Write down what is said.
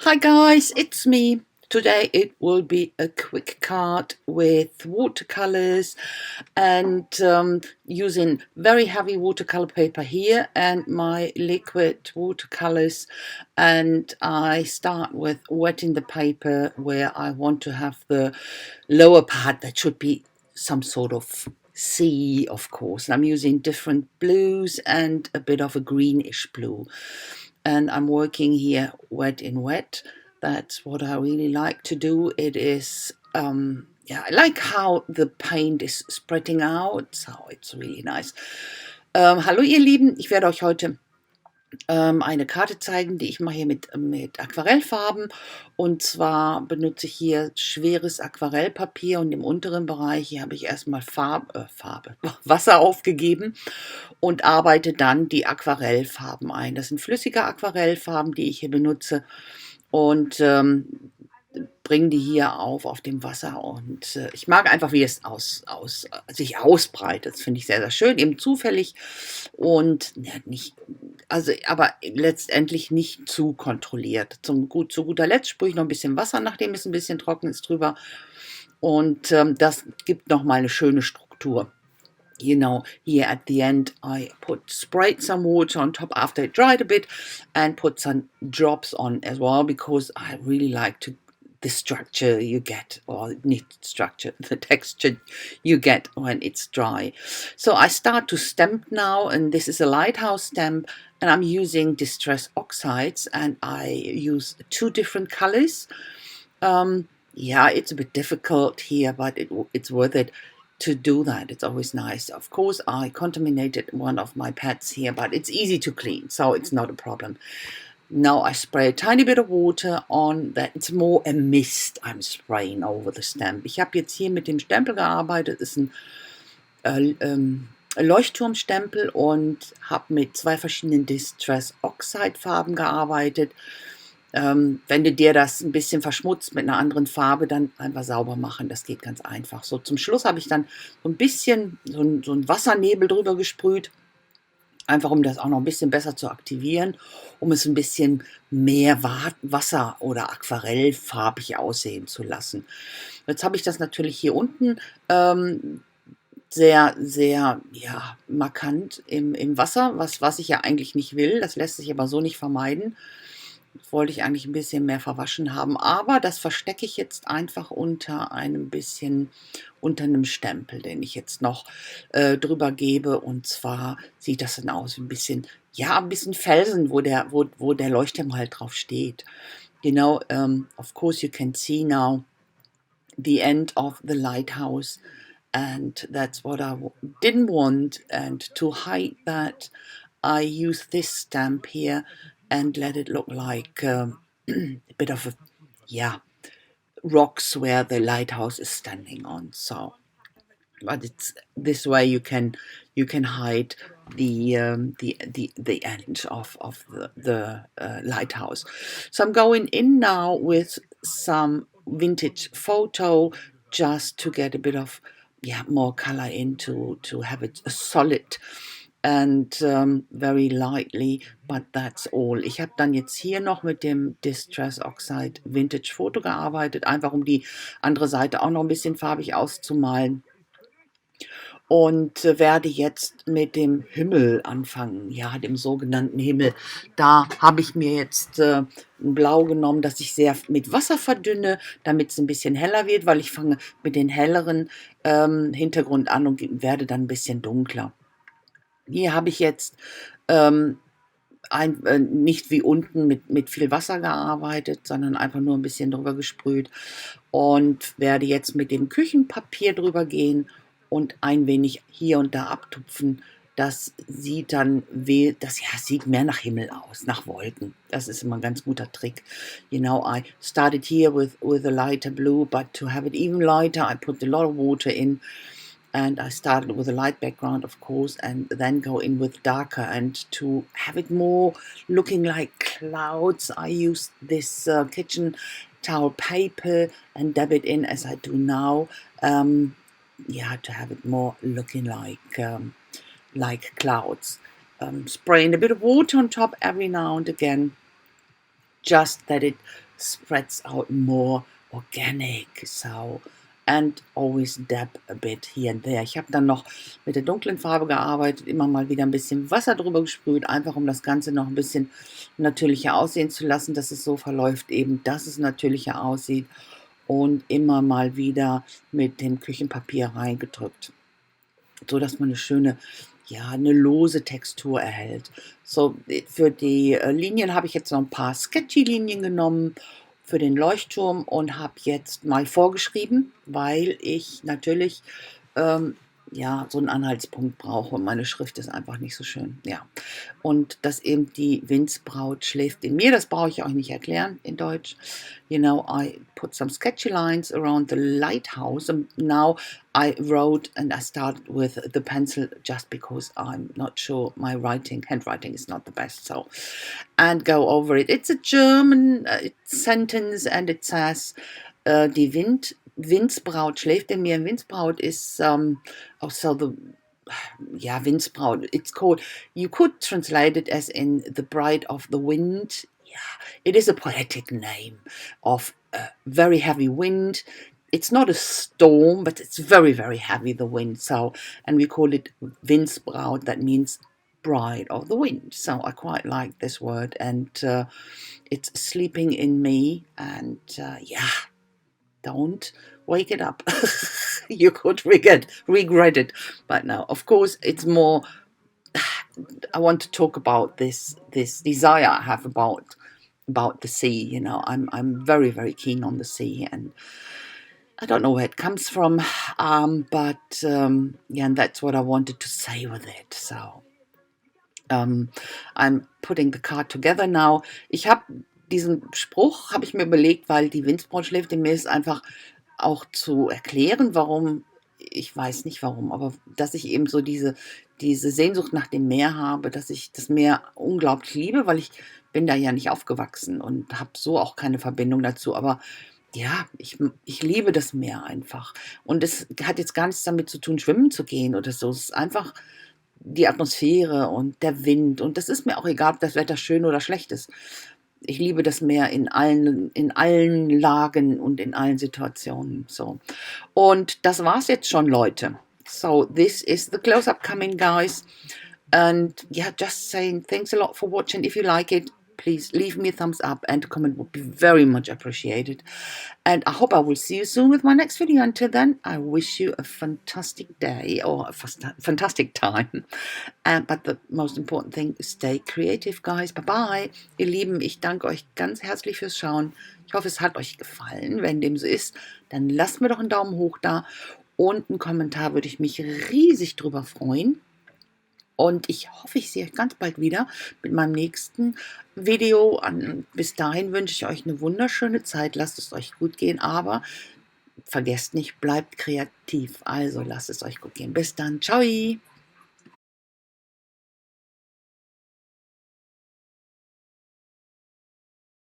Hi guys, it's me. Today it will be a quick card with watercolors and using very heavy watercolor paper here and my liquid watercolors, and I start with wetting the paper where I want to have the lower part that should be some sort of sea, of course. I'm using different blues and a bit of a greenish blue, and I'm working here wet in wet. That's what I really like to do. It is, I like how the paint is spreading out, so it's really nice. Hallo ihr Lieben, ich werde euch heute eine Karte zeigen, die ich mache hier mit Aquarellfarben, und zwar benutze ich hier schweres Aquarellpapier und im unteren Bereich hier habe ich erstmal Wasser aufgegeben und arbeite dann die Aquarellfarben ein. Das sind flüssige Aquarellfarben, die ich hier benutze, und bringe die hier auf dem Wasser, und ich mag einfach, wie es sich ausbreitet. Das finde ich sehr, sehr schön, eben zufällig und ja, aber letztendlich nicht zu kontrolliert. Zu guter Letzt sprühe ich noch ein bisschen Wasser, nachdem es ein bisschen trocken ist, drüber, und das gibt nochmal eine schöne Struktur. You know, here at the end I sprayed some water on top after it dried a bit and put some drops on as well, because I really like the structure you get, or not structure, the texture you get when it's dry. So I start to stamp now, and this is a Lighthouse stamp, and I'm using Distress Oxides, and I use 2 different colors. Yeah, it's a bit difficult here, but it's worth it to do that. It's always nice. Of course, I contaminated one of my pads here, but it's easy to clean, so it's not a problem. Now I spray a tiny bit of water on that. It's more a mist I'm spraying over the stamp. Ich habe jetzt hier mit dem Stempel gearbeitet. Das ist ein Leuchtturmstempel, und habe mit 2 verschiedenen Distress Oxide Farben gearbeitet. Wenn du dir das ein bisschen verschmutzt mit einer anderen Farbe, dann einfach sauber machen. Das geht ganz einfach. So, zum Schluss habe ich dann so ein bisschen so ein Wassernebel drüber gesprüht. Einfach um das auch noch ein bisschen besser zu aktivieren, um es ein bisschen mehr Wasser- oder aquarellfarbig aussehen zu lassen. Jetzt habe ich das natürlich hier unten sehr, sehr markant im Wasser, was ich ja eigentlich nicht will. Das lässt sich aber so nicht vermeiden. Das wollte ich eigentlich ein bisschen mehr verwaschen haben, aber das verstecke ich jetzt einfach unter einem Stempel, den ich jetzt noch drüber gebe, und zwar sieht das dann aus wie ein bisschen Felsen, wo der Leuchtturm halt drauf steht. You know, of course you can see now the end of the lighthouse, and that's what I didn't want, and to hide that I use this stamp here and let it look like a bit of rocks where the lighthouse is standing on. So, but it's this way you can hide the end of the lighthouse. So I'm going in now with some vintage photo, just to get a bit of more color into, to have it a solid and very lightly, but that's all. Ich habe dann jetzt hier noch mit dem Distress Oxide Vintage Foto gearbeitet, einfach um die andere Seite auch noch ein bisschen farbig auszumalen. Und werde jetzt mit dem Himmel anfangen, dem sogenannten Himmel. Da habe ich mir jetzt ein Blau genommen, das ich sehr mit Wasser verdünne, damit es ein bisschen heller wird, weil ich fange mit den helleren Hintergrund an und werde dann ein bisschen dunkler. Hier habe ich jetzt nicht wie unten mit viel Wasser gearbeitet, sondern einfach nur ein bisschen drüber gesprüht, und werde jetzt mit dem Küchenpapier drüber gehen und ein wenig hier und da abtupfen. Das sieht dann sieht mehr nach Himmel aus, nach Wolken. Das ist immer ein ganz guter Trick. You know, I started here with a lighter blue, but to have it even lighter, I put a lot of water in. And I started with a light background, of course, and then go in with darker. And to have it more looking like clouds, I used this kitchen towel paper and dab it in as I do now. To have it more looking like clouds. Spraying a bit of water on top every now and again, just that it spreads out more organic. So, and always dab a bit here and there. Ich habe dann noch mit der dunklen Farbe gearbeitet, immer mal wieder ein bisschen Wasser drüber gesprüht, einfach um das Ganze noch ein bisschen natürlicher aussehen zu lassen, dass es so verläuft eben, dass es natürlicher aussieht, und immer mal wieder mit dem Küchenpapier reingedrückt, so dass man eine schöne, ja, eine lose Textur erhält. So, für die Linien habe ich jetzt noch ein paar Sketchy-Linien genommen für den Leuchtturm und habe jetzt mal vorgeschrieben, weil ich natürlich ja, so einen Anhaltspunkt brauche und meine Schrift ist einfach nicht so schön. Ja. Und dass eben die Windsbraut schläft in mir, das brauche ich euch nicht erklären in Deutsch. You know, I put some sketchy lines around the lighthouse, and now I wrote and I started with the pencil just because I'm not sure my handwriting is not the best, so, and go over it. It's a German sentence and it says, die Windsbraut schläft in mir. Windsbraut is also the, yeah, Windsbraut. It's called, you could translate it as in the bride of the wind. Yeah, it is a poetic name of a very heavy wind. It's not a storm, but it's very, very heavy, the wind. So, and we call it Windsbraut. That means bride of the wind. So I quite like this word, and it's sleeping in me. And yeah, don't wake it up. You could regret it. But no, of course, it's more, I want to talk about this desire I have about the sea. You know, I'm very, very keen on the sea, and I don't know where it comes from, but yeah, and that's what I wanted to say with it. So I'm putting the card together now. Ich habe diesen Spruch, habe ich mir überlegt, weil die Windsbraut schläft in mir, ist einfach auch zu erklären, warum, ich weiß nicht warum, aber dass ich eben so diese Sehnsucht nach dem Meer habe, dass ich das Meer unglaublich liebe, weil ich bin da ja nicht aufgewachsen und habe so auch keine Verbindung dazu, aber ja, ich liebe das Meer einfach. Und es hat jetzt gar nichts damit zu tun, schwimmen zu gehen oder so. Es ist einfach die Atmosphäre und der Wind. Und das ist mir auch egal, ob das Wetter schön oder schlecht ist. Ich liebe das Meer in allen Lagen und in allen Situationen. So. Und das war's jetzt schon, Leute. So, this is the close-up coming, guys. And yeah, just saying thanks a lot for watching. If you like it, please leave me a thumbs up, and a comment would be very much appreciated. And I hope I will see you soon with my next video. Until then, I wish you a fantastic day or a fantastic time. But the most important thing, stay creative, guys. Bye-bye. Ihr Lieben, ich danke euch ganz herzlich fürs Schauen. Ich hoffe, es hat euch gefallen. Wenn dem so ist, dann lasst mir doch einen Daumen hoch da. Und einen Kommentar würde ich mich riesig drüber freuen. Und ich hoffe, ich sehe euch ganz bald wieder mit meinem nächsten Video. Bis dahin wünsche ich euch eine wunderschöne Zeit. Lasst es euch gut gehen, aber vergesst nicht, bleibt kreativ. Also lasst es euch gut gehen. Bis dann. Ciao.